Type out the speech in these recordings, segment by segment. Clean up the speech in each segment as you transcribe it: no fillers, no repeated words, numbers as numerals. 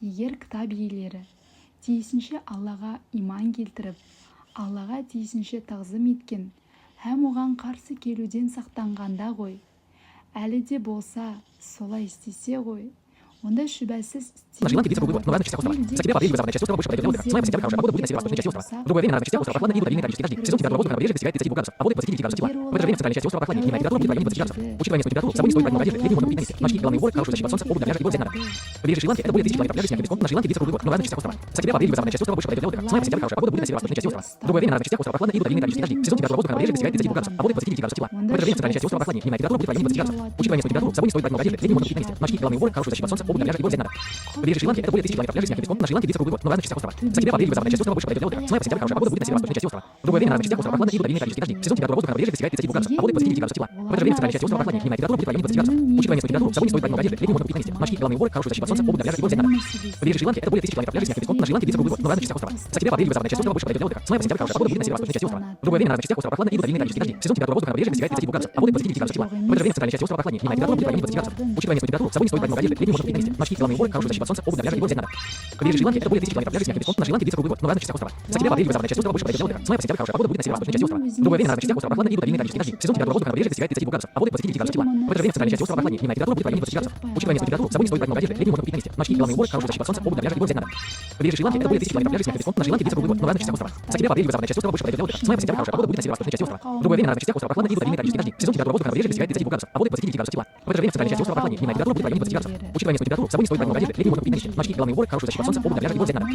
егер кітап иелері тиісінше Аллаға иман келтіріп, Аллаға тиісінше тағзым еткен, һәм оған қарсы келуден сақтанғанда ғой, әлі де болса солай істесе ғой, онда шүбәсіз На Шри-Ланке ветер был но разных частях острова. С октября по апрель западная часть острова больше половины льда. С мая по сентябрь хорошая погода будет на северо-восточной части острова. В другое время на разных частях острова прохладно и удаление количества дождей. В сезон температура воздуха на побережье достигает 32 градусов, а воды 29 градусов тепла. В это же время в центральной части острова прохладнее, дневная температура будет в районе 20 градусов. Учитывая низкую температуру, с собой не стоит брать много одежды, летним можно купить на месте. Морские головные уборы, хорошую защиту от солнца, обувь для пляжа и вот взять надо. Побережье Шри-Ланки это более 1000 километров пляжа с мягким песком. На Шри-Ланке ветер был но разных частях острова. С октября по апрель западная часть острова больше половины льда. С мая по сентябрь хорошая погода будет на северо-восточной части острова. В другое время на разных частях острова прохладно и удаление количества дождей. В сезон температура воздуха на побережье достигает 32 градусов, а воды 29 градусов тепла. В это же время в центральной части острова прохладнее, дневная температура будет в районе 20 градусов. Учитывая низкую температуру, с собой не стоит брать много одежды, летним можно купить на месте. Морские головные уборы, хорошую защиту от солнца, обувь для пляжа и вот взять надо. Побережье Шри-Ланки это более 1000 километров пляжа с мягким песком. На Шри-Ланке ветер был но разных частях острова. С октября по апрель западная часть острова больше половины льда. С мая по сентябрь хорошая погода будет на северо-восточной части острова. В другое время на разных частях острова прохладно и удаление количества дождей. В сезон температура воздуха на побережье достигает 32 градусов, а воды 29 градусов тепла. В это же время в центральной части острова прохладнее, дневная температура будет в районе 20 градусов. Учитывая низкую температуру, с собой не стоит брать много одежды, летним можно купить на месте. Морские головные уборы, хорошую защиту от солнца, обувь для пляжа и вот взять надо. Побережье Шри-Ланки это более 1000 километров пляжа с мягким песком. На Шри-Ланке ветер был но разных частях острова. С октября по апрель западная часть острова больше половины льда. С мая по сентябрь хорошая погода будет на северо-восточной части острова. В другое время на разных частях острова прохладно и удаление количества дождей. В сезон температура воздуха на побережье достигает 32 градусов, а воды 29 градусов тепла. В это же время в центральной части острова прохладнее, дневная температура будет в районе 20 градусов. Учитывая низкую температуру, с собой не стоит брать много одежды, летним можно купить на месте. Морские головные уборы, хорошую защиту от солнца, обувь для пляжа и вот взять надо.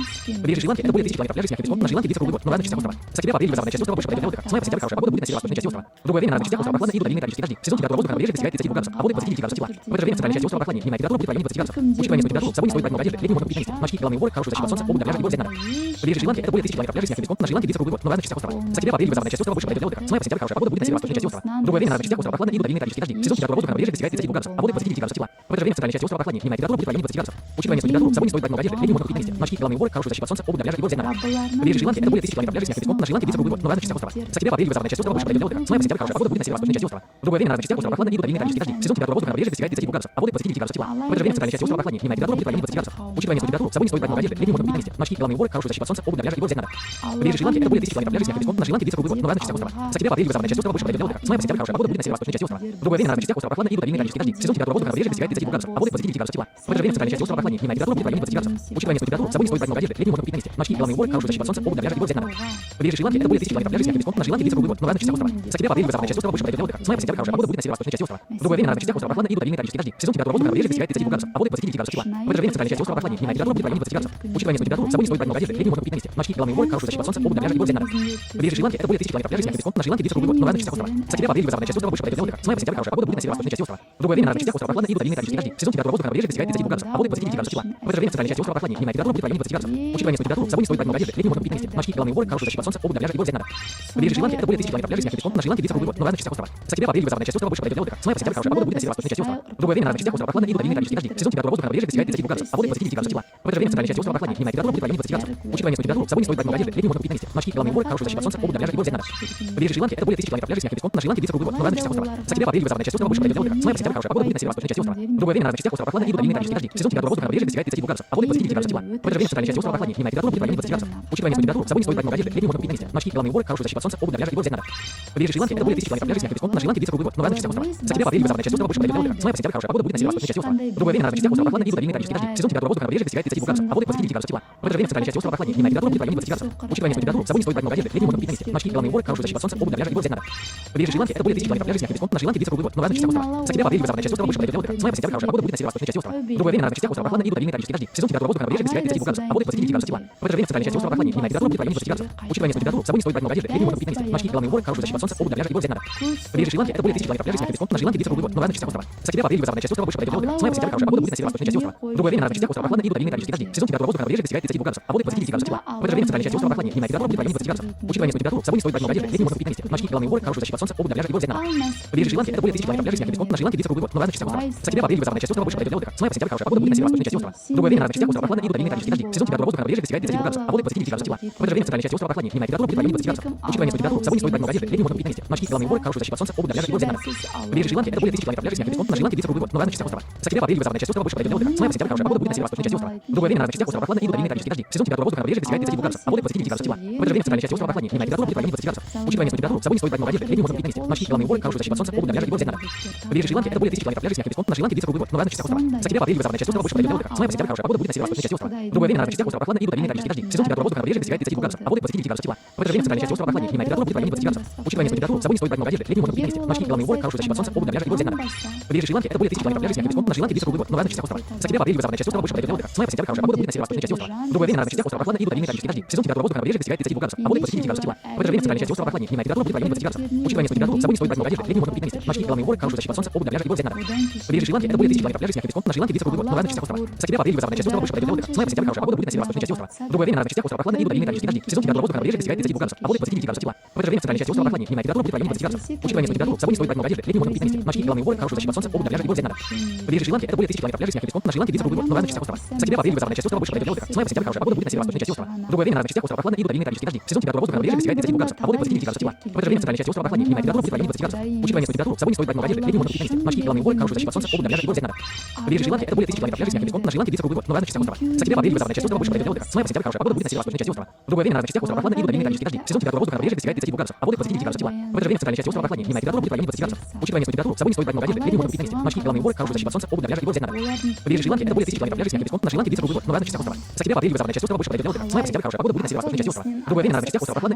Побережье Шри-Ланки это более 1000 километров пляжа с мягким песком. На Шри-Ланке ветер был но разных частях острова. С октября по апрель западная часть острова больше половины льда. С мая по сентябрь хорошая погода будет на северо-восточной части острова. В другое время на разных частях острова прохладно и удаление количества дождей. В сезон температура воздуха на побережье достигает 32 градусов, а воды 29 градусов тепла. В это же время в центральной части острова прохладнее, дневная температура будет в районе 20 градусов. Учитывая низкую температуру, с собой не стоит брать много одежды, летним можно купить на месте. Морские головные уборы, хорошую защиту от солнца, обувь для пляжа и вот взять надо. Побережье Шри-Ланки это более 1000 километров пляжа с мягким песком. На Шри-Ланке ветер был но разных частях острова. С октября по апрель западная часть острова больше половины льда. С мая по сентябрь хорошая погода будет на северо-восточной части острова. В другое время на разных частях острова прохладно и удаление количества дождей. В сезон температура воздуха на побережье достигает 32 градусов, а воды 29 градусов тепла. В это же время в центральной части острова прохладнее, дневная температура будет в районе 20 градусов. Учитывая низкую температуру, с собой не стоит брать много одежды, летним можно купить на месте. Морские головные уборы, хорошую защиту от солнца, обувь для пляжа и вот взять надо. Побережье Шри-Ланки это более 1000 километров пляжа с мягким песком. На Шри-Ланке ветер был но разных частях острова. С октября по апрель западная часть острова больше половины льда. С мая по сентябрь хорошая погода будет на северо-восточной части острова. В другое время на разных частях острова прохладно и удаление количества дождей. В сезон температура воздуха на побережье достигает 32 градусов, а воды 29 градусов тепла. В это же время в центральной части острова прохладнее, дневная температура будет в районе 20 градусов. Учитывая низкую температуру, с собой не стоит брать много одежды, летним можно купить на месте. Морские головные уборы, хорошую защиту от солнца, обувь для пляжа и вот взять надо. Побережье Шри-Ланки это более 1000 километров пляжа с мягким песком. На Шри-Ланке ветер был но разных частях острова. С октября по апрель западная часть острова больше половины льда. С мая по сентябрь хорошая погода будет на северо-восточной части острова. В другое время на разных частях острова прохладно и удаление количества дождей. В сезон температура воздуха на побережье достигает 32 градусов, а воды 29 градусов тепла. В это же время в центральной части острова прохладнее, дневная температура будет в районе 20 градусов. Учитывая низкую температуру, с собой не стоит брать много одежды, летним можно купить на месте. Морские головные уборы, хорошую защиту от солнца, обувь для пляжа и вот взять надо. Побережье Шри-Ланки это более 1000 километров пляжа с мягким песком. На Шри-Ланке ветер был но разных частях острова. С октября по апрель западная часть острова больше половины льда. С мая по сентябрь хорошая погода будет на северо-восточной части острова. В другое время на разных частях острова прохладно и удаление количества дождей. В сезон температура воздуха на побережье достигает 32 градусов, а воды 29 градусов тепла. В это же время в центральной части острова прохладнее, дневная температура будет в районе 20 градусов. Учитывая низкую температуру, с собой не стоит брать много одежды, летним можно купить на месте. Морские головные уборы, хорошую защиту от солнца, обувь для пляжа и вот взять надо. Побережье Шри-Ланки это более 1000 километров пляжа с мягким песком. На Шри-Ланке ветер был но разных частях острова. С октября по апрель западная часть острова больше половины льда. С мая по сентябрь хорошая погода будет на северо-восточной части острова. В другое время на разных частях острова прохладно и удаление количества дождей. В сезон температура воздуха на побережье достигает 32 градусов, а воды 29 градусов тепла. В это же время в центральной части острова прохладнее, дневная температура будет в районе 20 градусов. Учитывая низкую температуру, с собой не стоит брать много одежды, летним можно купить на месте. Морские головные уборы, хорошую защиту от солнца, обувь для пляжа и вот взять надо. Побережье Шри-Ланки это более 1000 километров пляжа с мягким песком. На Шри-Ланке ветер был но разных частях острова. С октября по апрель западная часть острова больше половины льда. С мая по сентябрь хорошая погода будет на северо-восточной части острова. В другое время на разных частях острова прохладно и удаление количества дождей. В сезон температура воздуха на побережье достигает 32 градусов, а воды 29 градусов тепла. В это же время в центральной части острова прохладнее, дневная температура будет в районе 20 градусов. Учитывая низкую температуру, с собой не стоит брать много одежды, летним можно купить на месте. Морские головные уборы, хорошую защиту от солнца, обувь для пляжа и вот взять надо. Побережье Шри-Ланки это более 1000 километров пляжа с мягким песком. На Шри-Ланке ветер был но разных частях острова. С октября по апрель западная часть острова больше половины льда. С мая по сентябрь хорошая погода будет на северо-восточной части острова. В другое время на разных частях острова прохладно и удаление количества дождей. В сезон температура воздуха на побережье достигает 32 градусов, а воды 29 градусов тепла. В это же время в центральной части острова прохладнее, дневная температура будет в районе 20 градусов. Учитывая низкую температуру, с собой не стоит брать много одежды, летним можно купить на месте. Морские головные уборы, хорошую защиту от солнца, обувь для пляжа и вот взять надо. Побережье Шри-Ланки это более 1000 километров пляжа с мягким песком. На Шри-Ланке ветер был но разных частях острова. С октября по апрель западная часть острова больше половины льда. С мая по сентябрь хорошая погода будет на северо-восточной части острова. В другое время на разных частях острова прохладно и удаление количества дождей. В сезон температура воздуха на побережье достигает 32 градусов, а воды 29 градусов тепла. В это же время в центральной части острова прохладнее, дневная температура будет в районе 20 градусов. Учитывая низкую температуру, с собой не стоит брать много одежды, летним можно купить на месте. Морские головные уборы, хорошую защиту от солнца, обувь для пляжа и вот взять надо. Побережье Шри-Ланки это более 1000 километров пляжа с мягким песком. На Шри-Ланке ветер был но разных частях острова. С октября по апрель западная часть острова больше половины льда. С мая по сентябрь хорошая погода будет на северо-восточной части острова. В другое время на разных частях острова прохладно и удаление количества дождей. В сезон температура воздуха на побережье достигает 32 градусов, а воды 29 градусов тепла. В это же время в центральной части острова прохладнее, дневная температура будет в районе 20 градусов. Учитывая низкую температуру, с собой не стоит брать много одежды, летним можно купить на месте. Морские головные уборы, хорошую защиту от солнца, обувь для пляжа и вот взять надо. Побережье Шри-Ланки это более 1000 километров пляжа с мягким песком. На Шри-Ланке ветер был но разных частях острова. С октября по апрель западная часть острова больше половины льда. С мая по сентябрь хорошая погода будет на северо-восточной части острова. В другое время на разных частях острова прохладно и удаление количества дождей. В сезон температура воздуха на побережье достигает 32 градусов, а воды 29 градусов тепла. В это же время в центральной части острова прохладнее, дневная температура будет в районе 20 градусов. Учитывая низкую температуру, с собой не стоит брать много одежды, летним можно купить на месте. Морские головные уборы, хорошую защиту от солнца, обувь для пляжа и вот взять надо. Побережье Шри-Ланки это более 1000 километров пляжа с мягким песком. На Шри-Ланке ветер был но разных частях острова. С октября по апрель западная часть острова больше половины льда. С мая по сентябрь хорошая погода будет на северо-восточной части острова. В другое время на разных частях острова прохладно и удаление количества дождей. В сезон температура воздуха на побережье достигает 32 градусов, а воды 29 градусов тепла. В это же время в центральной части острова прохладнее, дневная температура будет в районе 20 градусов. Учитывая низкую температуру, с собой не стоит брать много одежды, летним можно купить на месте. Морские головные уборы, хорошую защиту от солнца, обувь для пляжа и вот взять надо. Побережье Шри-Ланки это более 1000 километров пляжа с мягким песком. На Шри-Ланке ветер был но разных частях острова. С октября по апрель западная часть острова больше половины льда. С мая по сентябрь хорошая погода будет на северо-восточной части острова. В другое время на разных частях острова прохладно и удаление количества дождей. В сезон температура воздуха на побережье достигает 32 градусов, а воды 29 градусов тепла. В это же время в центральной части острова прохладнее, дневная температура будет в районе 20 градусов. Учитывая низкую температуру, с собой не стоит брать много одежды, летним можно купить на месте. Морские головные уборы, хорошую защиту от солнца, обувь для пляжа и вот взять надо. Побережье Шри-Ланки это более 1000 километров пляжа с мягким песком. На Шри-Ланке ветер был но разных частях острова. С октября по апрель западная часть острова больше половины льда. С мая по сентябрь хорошая погода будет на северо-восточной части острова. острова. Другое время на разных частях острова прохладно и будут равнинные тропические дожди. Сезон температура воздуха на побережье достигает 35 градусов, а воды 29 градусов тепла. В это же время в центральной части острова прохладнее. Дневная температура будет в районе 20 градусов. Учитывая низкую температуру, с собой не стоит брать много одежды, летней можно купить на месте. Морские головные уборы, хорошую защиту от солнца, обувь для пляжа и вот взять надо. Побережье Шри-Ланки — это более 1000 километров пляжей с мягким песком, на Шри-Ланке длится круглый год, но в разных частях острова. С октября по апрель юго-западная часть острова больше подойдет для отдыха. С мая по сентябрь хорошая погода будет на северо-восточной части острова. Другое время на разных частях острова прохладно и будут равнинные тропические дожди. Сезон температура воздуха на побережье достигает 32 градусов, а воды 29 градусов тепла. В это же время в центральной части острова прохладнее. Дневная температура будет в районе 20 градусов. Учитывая низкую температуру, с собой не стоит брать много одежды, летней можно купить на месте. Морские головные уборы, хорошую защиту от солнца, обувь для пляжа и вот взять надо. Побережье Шри-Ланки — это более 1000 километров пляжей с мягким песком, на Шри-Ланке длится круглый год, но в разных частях острова. С октября по апрель юго-западная часть острова больше подойдет для отдыха. С мая по сентябрь хорошая погода будет на северо-восточной части острова. Другое время на разных частях острова прохладно и будут равнинные тропические дожди. Сезон температура воздуха на побережье достигает 32 градусов, а воды 29 градусов тепла. В это же время в центральной части острова прохладнее. Дневная температура будет в районе 20 градусов. Учитывая низкую температуру, с собой не стоит брать много одежды, летней можно купить на месте. Морские головные уборы, хорошую защиту от солнца, обувь для пляжа и вот взять надо. Побережье Шри-Ланки — это более 1000 километров пляжей с мягким песком, на Шри-Ланке длится круглый год, но в разных частях острова. С октября по апрель юго-западная часть острова больше подойдет для отдыха. С мая по сентябрь хорошая погода будет на северо-восточной части острова. Другое время на разных частях острова прохладно и будут равнинные тропические дожди. Сезон температура воздуха на побережье достигает 32 градусов, а воды 29 градусов тепла. В это же время в центральной части острова прохладнее. Дневная температура будет в районе 20 градусов. Учитывая низкую температуру, с собой не стоит брать много одежды, летней можно купить на месте. Морские головные уборы, хорошую защиту от солнца, обувь для пляжа и вот взять надо. Побережье Шри-Ланки — это более 1000 километров пляжей с мягким песком, на Шри-Ланке длится круглый год, но в разных частях острова. С октября по апрель юго-западная часть острова больше подойдет для отдыха. С мая по сентябрь хорошая погода будет на северо-восточной части острова. Другое время на разных частях острова прохладно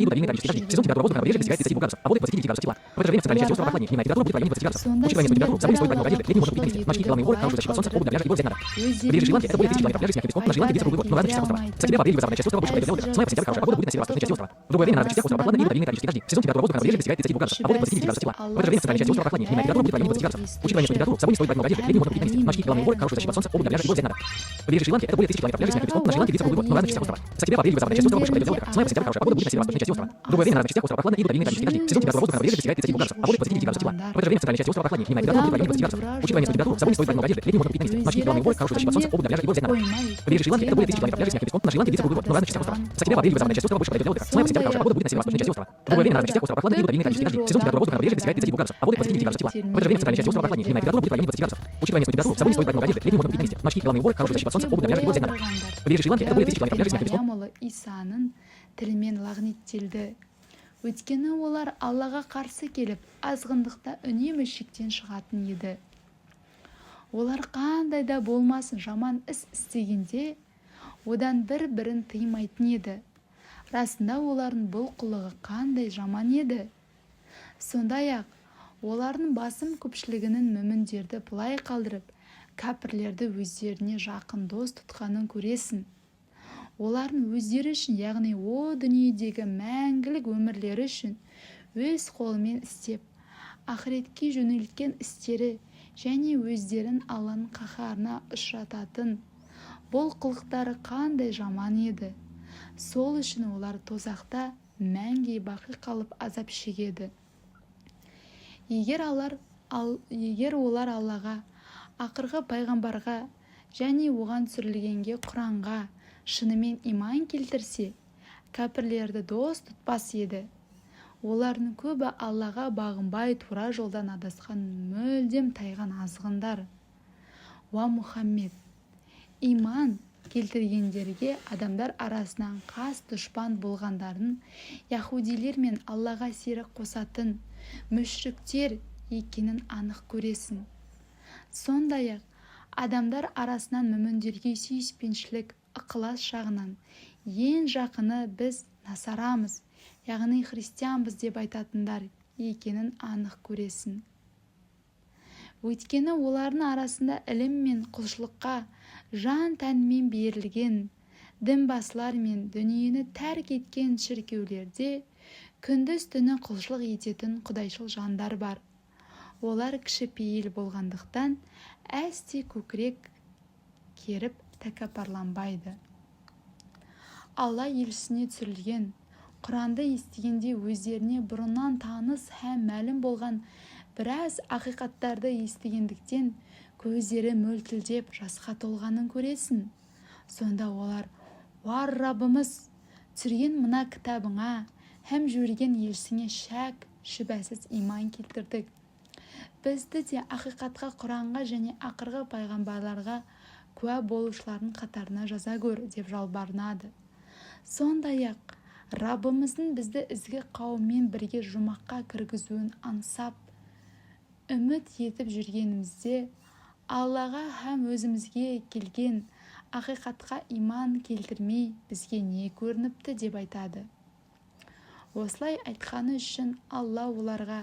и будут равнинные тропические дожди. Сезон температура воздуха на побережье достигает 32 градусов, а воды 29 градусов тепла. В это же время в центральной части острова прохладнее. Дневная температура будет в районе 20 градусов. Учитывая низкую температуру, с собой не стоит брать много одежды, летней можно купить на месте. Морские головные уборы, хорошую защиту от солнца, обувь для пляжа и вот взять надо. Побережье Шри-Ланки — это более 1000 километров пляжей с мягким песком, на Шри-Ланке длится круглый год, но в разных частях острова. С октября по апрель юго-западная часть острова больше подойдет для отдыха. С мая по сентябрь хорошая погода будет на северо-восточной части острова. Другое время на разных частях острова прохладно и будут равнинные тропические дожди. Сезон температура воздуха на побережье достигает 32 градусов, а воды 29 градусов тепла. В это же время в центральной части острова прохладнее. Дневная температура будет в районе 20 градусов. Учитывая низкую температуру, с собой не стоит брать много одежды, летней можно купить на месте. Морские головные уборы, хорошую защиту от солнца, обувь для пляжа и вот взять надо. Побережье Шри-Ланки — это более 1000 километров пляжей с мягким песком, на Шри-Ланке длится круглый год, но в разных частях острова. С октября по апрель юго-западная часть острова больше подойдет для отдыха. С мая по сентябрь хорошая погода будет на северо-восточной части острова. Другое время на разных частях острова прохладно и будут равнинные тропические дожди. Сезон температура воздуха на побережье достигает 32 градусов, а воды 29 градусов тепла. В это же время в центральной части острова прохладнее. Дневная температура будет в районе 20 градусов. Учитывая низкую температуру, с собой не стоит брать много одежды, летней можно купить на месте. Морские головные уборы, хорошую защиту от солнца, обувь для пляжа и вот взять надо. Побережье Шри-Ланки — это более 1000 километров пляжей с мягким песком, на Шри-Ланке длится круглый год, но в разных частях острова. С октября по апрель юго-западная часть острова больше подойдет для отдыха. С мая по сентябрь хорошая погода будет на северо-восточной части острова. Другое время на разных частях острова прохладно и будут равнинные тропические дожди. Сезон температура воздуха на побережье достигает 32 градусов, а воды 29 градусов тепла. В это же время в центральной части острова прохладнее. Дневная температура будет в районе 20 градусов. Учитывая низкую температуру, с собой не стоит брать много одежды, летней можно купить на месте. Морские головные уборы, хорошую защиту от солнца, обувь для пляжа и вот взять надо. Побережье Шри-Ланки — это более 1000 километров пляжей с мягким песком, на Шри-Ланке длится круглый год, но в разных частях острова. С октября по апрель юго-западная часть острова больше подойдет для отдыха. С мая по сентябрь хорошая погода будет на северо-восточной части острова. Другое время на разных частях острова прохладно и будут равнинные тропические дожди. Сезон температура воздуха на побережье достигает 32 градусов, а воды 29 градусов тепла. В это же время в центральной части острова прохладнее. Дневная температура будет в районе 20 градусов. Учитывая низкую температуру, с собой не стоит брать много одежды, летней можно купить на месте. Морские головные уборы, хорошую защиту от солнца, обувь для пляжа и вот взять надо. Побережье Шри-Ланки — это более 1000 километров пляжей с мягким песком, на Шри-Ланке длится круглый год, но в разных частях острова. С октября по апрель юго-западная часть острова больше подойдет для отдыха. С мая по сентябрь хорошая погода будет на северо-восточной части острова. Другое время на разных частях острова прохладно и будут равнинные тропические дожди. Сезон температура воздуха на побережье достигает 32 градусов, а воды 29 градусов тепла. В это же время в центральной части острова прохладнее. Дневная температура будет в районе 20 градусов. Учитывая низкую температуру, с собой не стоит брать много одежды, летней можно купить на месте. Морские головные уборы, хорошую защиту от солнца, обувь для пляжа и вот взять надо. Побережье Шри-Ланки — это более 1000 километров пляжей с мягким песком, на Шри-Ланке длится круглый год, но в разных частях острова. С октября по апрель юго-западная часть острова больше подойдет для отдыха. С мая по сентябрь хорошая погода будет на северо-восточной части острова. Другое время на разных частях острова прохладно и будут равнинные тропические дожди. Сезон температура воздуха на побережье достигает 32 градусов, а воды 29 градусов тепла. В это же время в центральной части острова прохладнее. Дневная температура будет в районе 20 градусов. Учитывая низкую температуру, с собой не стоит брать много одежды, летней можно купить на месте. Морские головные уборы, хорошую защиту от солнца, обувь для пляжа и вот взять надо. Побережье Шри-Ланки — это более 1000 километров пляжей с мягким песком. Исаның тілімен лағнеттелді. Өйткені олар Аллаға қарсы келіп, азғындықта үнемі шектен шығатын еді. Олар қандай да болмасын жаман іс істегенде, одан бір-бірін тыймайтын еді. Расында олардың бұл қылығы қандай жаман еді. Сондай-ақ, олардың басым көпшілігінің мүміндерді бұлай қалдырып, кәпірлерді өздеріне жақын дос тұтқанын көресің. Олардың өздері үшін, яғни о дүниедегі мәңгілік өмірлері үшін өз қолымен істеп, ақыретке жөнелткен істері және өздерін Алланың қаһарына ұшырататын бұл қылықтары қандай жаман еді. Сол үшін олар тозақта мәңгі бақи қалып азап шегеді. Егер олар Аллаға, ақырғы пайғамбарға және оған түсірілгенге Құранға шынымен иман келтірсе, кәпірлерді дос тұтпас еді. Олардың көбі Аллаға бағынбай тура жолдан адасқан мүлдем тайған азғындар. Уа Мұхаммед, иман келтіргендерге адамдар арасынан қас дұшпан болғандарын, яһудилер мен Аллаға серік қосатын мүшриктер екенін анық көресің. Сондай-ақ, адамдар арасынан мүміндерге сүйіспеншілік, ықылас жағынан ең жақыны біз насарамыз, яғни христианбыз деп айтатындар екенін анық көресің. Өйткені олардың арасында ілім мен құлшылыққа жан тәнмен берілген дінбасылар мен дүниені тәрк еткен шіркеулерде күндіз түні құлшылық ететін құдайшыл жандар бар. Олар кішіпейіл болғандықтан әсте көкірек керіп тәкаппарланбайды. Алла елшісіне түсірілген Құранды естігенде өздеріне бұрыннан таныс һәм мәлім болған біраз ақиқаттарды естігендіктен көздері мөлтілдеп жасқа толғанын көресің. Сонда олар: «Уар Раббымыз, түсірген мына кітабыңа һәм жіберген елшісіңе шәк шүбәсіз иман келтірдік. Бізді де ақиқатқа, Құранға және ақырғы пайғамбарларға куә болушылардың қатарына жаза көр» деп жалбарынады. Сондай-ақ Раббымыздың бізді ізгі қауыммен бірге жұмаққа кіргізуін аңсап, үміт етіп жүргенімізде Аллаға һәм өзімізге келген ақиқатқа иман келтірмей бізге не көрініпті деп айтады. Осылай айтқаны үшін Алла оларға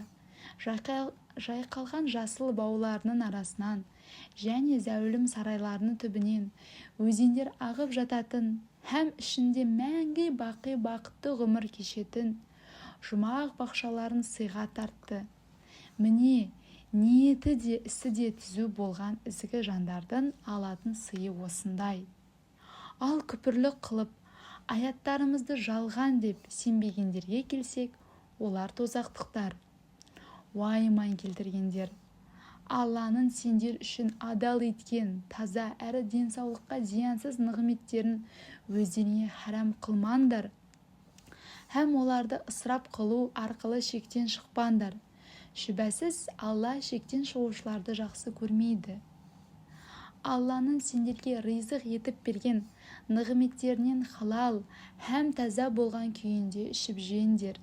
жайқалған жасыл бауларының арасынан және зәулім сарайларының түбінен өзендер ағып жататын һәм ішінде мәңгі бақи бақытты ғұмыр кешетін жұмақ бақшаларын сыйға тартты. Міне, ниеті де ісі де түзу болған ізгі жандардың алатын сыйы осындай. Ал күпірлік қылып, аяттарымызды жалған деп сенбегендерге келсек, олар тозақтықтар. Уа иман келтіргендер! Алланың сендер үшін адал еткен, таза әрі денсаулыққа зиянсыз нығметтерін өздеріңе харам қылмаңдар, һәм оларды ысырап қылу арқылы шектен шықпаңдар. Шүбәсіз, Алла шектен шығушыларды жақсы көрмейді. Алланың сендерге ризық етіп берген нығметтерінен халал һәм таза болған күйінде ішіп жеңдер.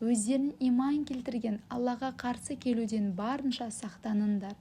Өздерін иман келтірген Аллаға қарсы келуден барынша сақтаныңдар.